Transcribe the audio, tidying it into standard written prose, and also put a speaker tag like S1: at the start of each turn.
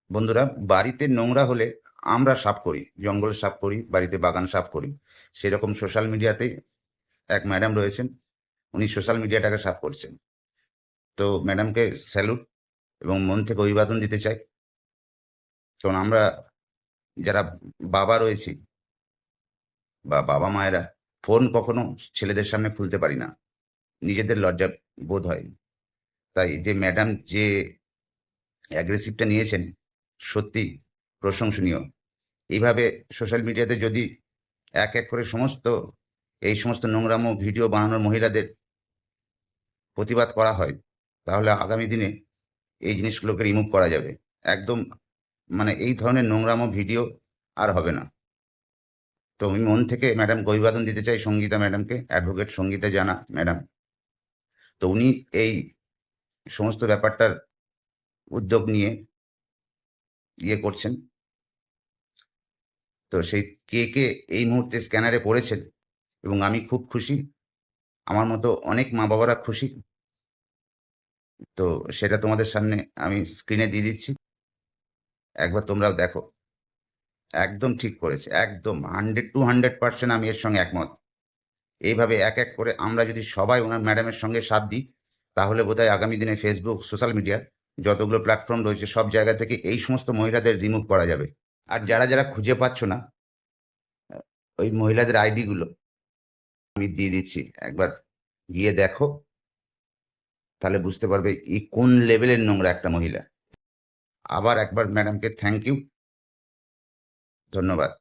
S1: বন্ধুরা, বাড়িতে নোংরা হলে আমরা সাফ করি, জঙ্গল সাফ করি, বাড়িতে বাগান সাফ করি। সেরকম সোশ্যাল মিডিয়াতে এক ম্যাডাম রয়েছেন, উনি সোশ্যাল মিডিয়াটাকে সাফ করছেন। তো ম্যাডামকে স্যালুট এবং মন থেকে অভিবাদন দিতে চাই। কারণ আমরা যারা বাবা রয়েছি বা বাবা মায়েরা ফোন কখনো ছেলেদের সামনে খুলতে পারি না, নিজেদের লজ্জা বোধ হয়। তাই যে ম্যাডাম যে অ্যাগ্রেসিভটা নিয়েছেন, সত্যি প্রশংসনীয়। এইভাবে সোশ্যাল মিডিয়াতে যদি এক এক করে এই সমস্ত নোংরামো ভিডিও বানানোর মহিলাদের প্রতিবাদ করা হয়, তাহলে আগামী দিনে এই জিনিসগুলোকে রিমুভ করা যাবে। একদম মানে এই ধরনের নোংরামো ভিডিও আর হবে না। তো আমি মন থেকে ম্যাডামকে অভিবাদন দিতে চাই, সঙ্গীতা ম্যাডামকে, অ্যাডভোকেট সঙ্গীতা জানা ম্যাডাম। তো উনি এই সমস্ত ব্যাপারটার উদ্যোগ নিয়ে করছেন। তো সেই কে এই মুহূর্তে স্ক্যানারে পড়েছেন এবং আমি খুব খুশি। আমার মতো অনেক মা বাবারা খুশি। তো সেটা তোমাদের সামনে আমি স্ক্রিনে দিয়ে দিচ্ছি, একবার তোমরাও দেখো। একদম ঠিক করেছে, একদম 100% আমি এর সঙ্গে একমত। এইভাবে এক এক করে আমরা যদি সবাই ওনার ম্যাডামের সঙ্গে সাথ দিই, তাহলে বোধহয় আগামী দিনে ফেসবুক, সোশ্যাল মিডিয়া যতগুলো প্ল্যাটফর্ম রয়েছে সব জায়গা থেকে এই সমস্ত মহিলাদের রিমুভ করা যাবে। আর যারা যারা খুঁজে পাচ্ছ না ওই মহিলাদের আইডিগুলো আমি দিয়ে দিচ্ছি, একবার গিয়ে দেখো, তাহলে বুঝতে পারবে এই কোন লেভেলের নোংরা একটা মহিলা। আবার একবার ম্যাডামকে থ্যাংক ইউ, ধন্যবাদ।